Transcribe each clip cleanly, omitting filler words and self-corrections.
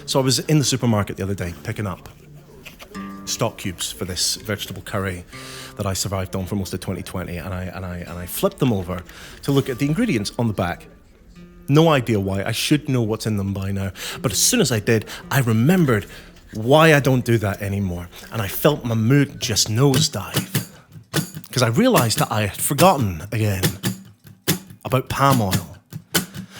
So I was in the supermarket the other day picking up stock cubes for this vegetable curry that I survived on for most of 2020, and I flipped them over to look at the ingredients on the back. No idea why. I should know what's in them by now. But as soon as I did, I remembered why I don't do that anymore. And I felt my mood just nosedive. Because I realized that I had forgotten again about palm oil.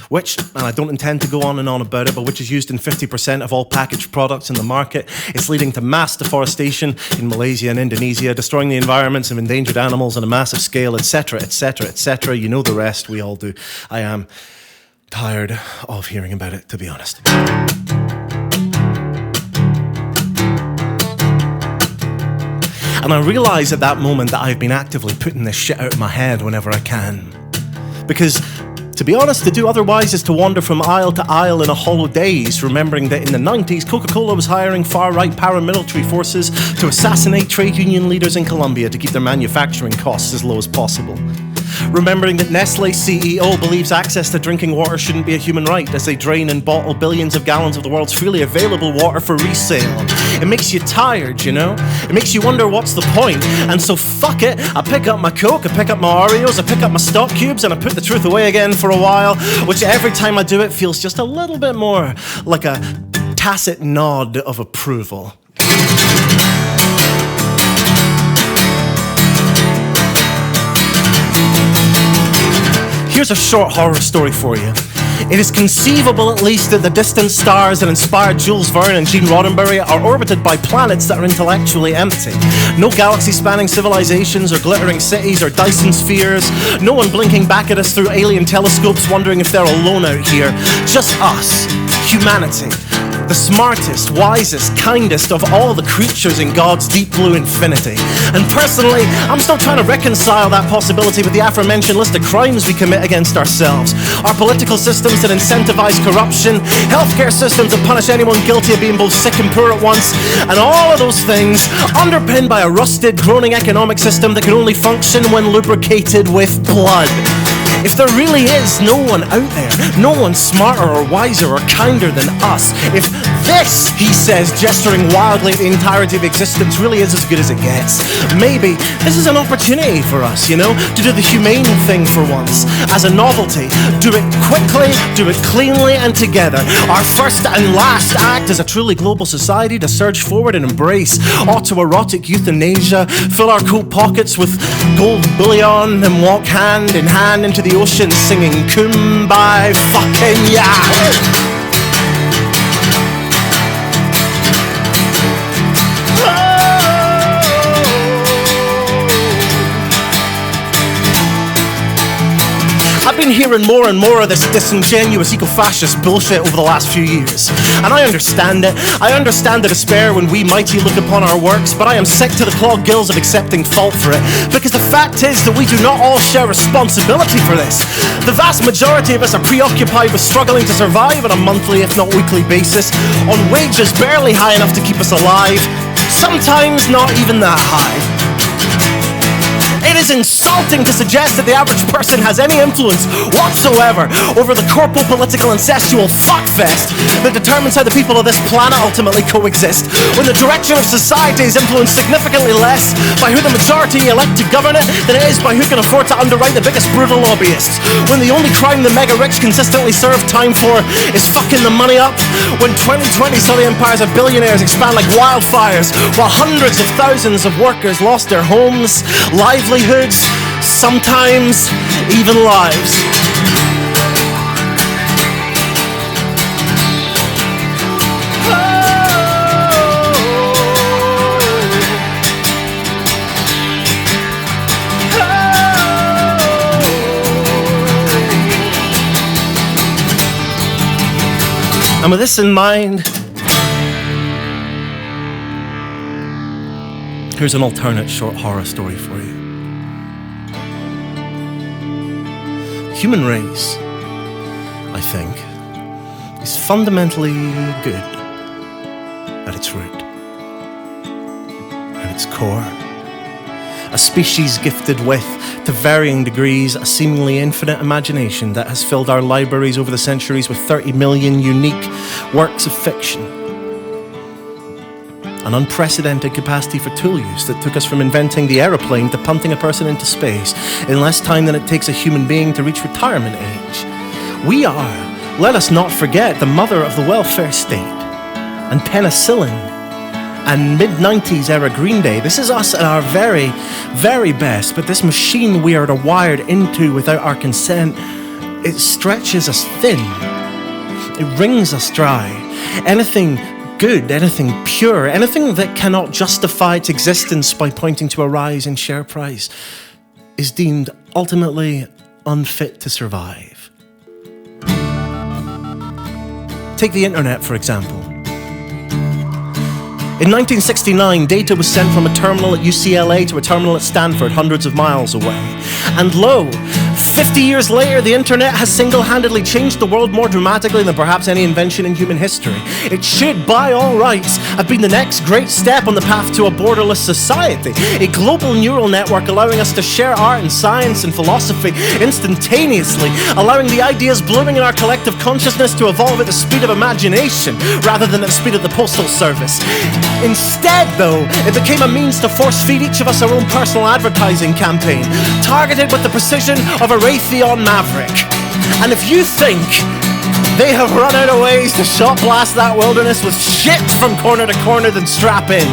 Which, and I don't intend to go on and on about it, but which is used in 50% of all packaged products in the market. It's leading to mass deforestation in Malaysia and Indonesia, destroying the environments of endangered animals on a massive scale, etc., etc., etc. You know the rest, we all do. I am tired of hearing about it, to be honest. And I realize at that moment that I've been actively putting this shit out of my head whenever I can. Because, to be honest, to do otherwise is to wander from aisle to aisle in a hollow daze, remembering that in the 90s, Coca-Cola was hiring far-right paramilitary forces to assassinate trade union leaders in Colombia to keep their manufacturing costs as low as possible. Remembering that Nestle's CEO believes access to drinking water shouldn't be a human right as they drain and bottle billions of gallons of the world's freely available water for resale. It makes you tired, you know? It makes you wonder what's the point. And so fuck it, I pick up my Coke, I pick up my Oreos, I pick up my stock cubes, and I put the truth away again for a while, which every time I do it feels just a little bit more like a tacit nod of approval. Here's a short horror story for you. It is conceivable, at least, that the distant stars that inspired Jules Verne and Gene Roddenberry are orbited by planets that are intellectually empty. No galaxy-spanning civilizations or glittering cities or Dyson spheres. No one blinking back at us through alien telescopes wondering if they're alone out here. Just us, humanity. The smartest, wisest, kindest of all the creatures in God's deep blue infinity. And personally, I'm still trying to reconcile that possibility with the aforementioned list of crimes we commit against ourselves. Our political systems that incentivize corruption, healthcare systems that punish anyone guilty of being both sick and poor at once, and all of those things underpinned by a rusted, groaning economic system that can only function when lubricated with blood. If there really is no one out there, no one smarter or wiser or kinder than us, if this, he says, gesturing wildly at the entirety of existence, really is as good as it gets, maybe this is an opportunity for us, you know, to do the humane thing for once, as a novelty. Do it quickly, do it cleanly and together. Our first and last act as a truly global society to surge forward and embrace autoerotic euthanasia, fill our coat pockets with gold bullion and walk hand in hand into the ocean singing Kumbaya fucking yeah. I've been hearing more and more of this disingenuous eco-fascist bullshit over the last few years. And I understand it. I understand the despair when we mighty look upon our works, but I am sick to the clogged gills of accepting fault for it. Because the fact is that we do not all share responsibility for this. The vast majority of us are preoccupied with struggling to survive on a monthly, if not weekly basis, on wages barely high enough to keep us alive, sometimes not even that high. It is insulting to suggest that the average person has any influence whatsoever over the corpo-political incestual fuckfest that determines how the people of this planet ultimately coexist, when the direction of society is influenced significantly less by who the majority elect to govern it than it is by who can afford to underwrite the biggest brutal lobbyists, when the only crime the mega-rich consistently serve time for is fucking the money up, when 2020 saw the empires of billionaires expand like wildfires, while hundreds of thousands of workers lost their homes, livelihoods, sometimes even lives. And with this in mind, here's an alternate short horror story for you. Human race, I think, is fundamentally good at its root, at its core. A species gifted with to varying degrees, a seemingly infinite imagination that has filled our libraries over the centuries with 30 million unique works of fiction. An unprecedented capacity for tool use that took us from inventing the aeroplane to punting a person into space in less time than it takes a human being to reach retirement age. We are, let us not forget, the mother of the welfare state and penicillin and mid-90s era Green Day. This is us at our very, very best, but this machine we are wired into without our consent, it stretches us thin. It wrings us dry. Anything good, anything pure, anything that cannot justify its existence by pointing to a rise in share price is deemed ultimately unfit to survive. Take the internet, for example. In 1969, data was sent from a terminal at UCLA to a terminal at Stanford, hundreds of miles away. And lo, 50 years later, the internet has single-handedly changed the world more dramatically than perhaps any invention in human history. It should, by all rights, have been the next great step on the path to a borderless society. A global neural network allowing us to share art and science and philosophy instantaneously, allowing the ideas blooming in our collective consciousness to evolve at the speed of imagination rather than at the speed of the postal service. Instead, though, it became a means to force-feed each of us our own personal advertising campaign, targeted with the precision of a Raytheon Maverick. And if you think they have run out of ways to shot blast that wilderness with shit from corner to corner, then strap in.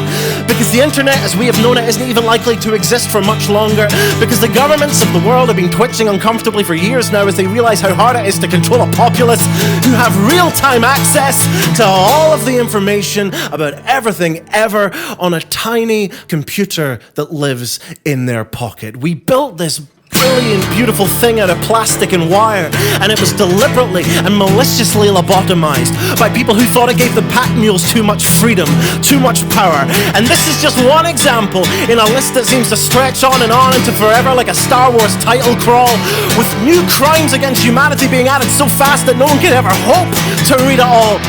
Because the internet as we have known it isn't even likely to exist for much longer, because the governments of the world have been twitching uncomfortably for years now as they realize how hard it is to control a populace who have real-time access to all of the information about everything ever on a tiny computer that lives in their pocket. We built this brilliant, beautiful thing out of plastic and wire, and it was deliberately and maliciously lobotomized by people who thought it gave the pack mules too much freedom, too much power. And this is just one example in a list that seems to stretch on and on into forever like a Star Wars title crawl, with new crimes against humanity being added so fast that no one can ever hope to read it all.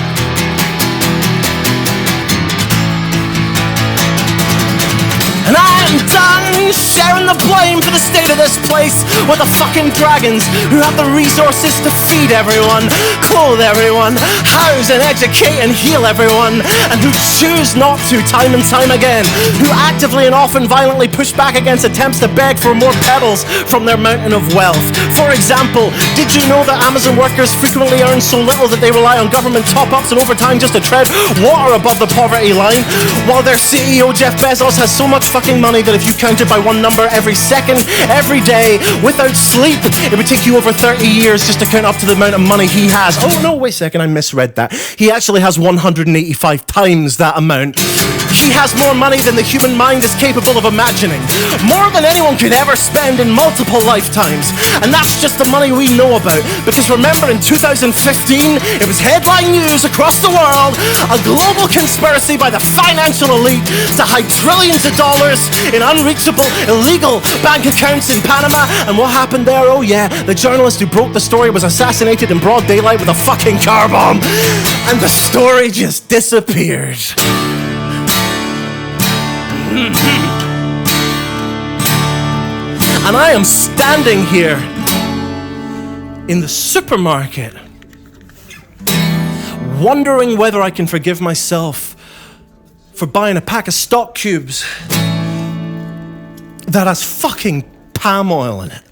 And I'm done sharing the blame for the state of this place with the fucking dragons who have the resources to feed everyone, clothe everyone, house and educate and heal everyone, and who choose not to time and time again, who actively and often violently push back against attempts to beg for more pebbles from their mountain of wealth. For example, did you know that Amazon workers frequently earn so little that they rely on government top-ups and overtime just to tread water above the poverty line, while their CEO Jeff Bezos has so much fucking money that if you counted by one number every second, every day, without sleep, it would take you over 30 years just to count up to the amount of money he has. Oh no, wait a second, I misread that. He actually has 185 times that amount. He has more money than the human mind is capable of imagining. More than anyone could ever spend in multiple lifetimes. And that's just the money we know about. Because remember, in 2015, it was headline news across the world, a global conspiracy by the financial elite to hide trillions of dollars in unreachable, illegal bank accounts in Panama. And what happened there? Oh yeah, the journalist who broke the story was assassinated in broad daylight with a fucking car bomb. And the story just disappeared. And I am standing here in the supermarket wondering whether I can forgive myself for buying a pack of stock cubes that has fucking palm oil in it.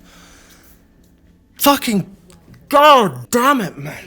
Fucking god damn it, man.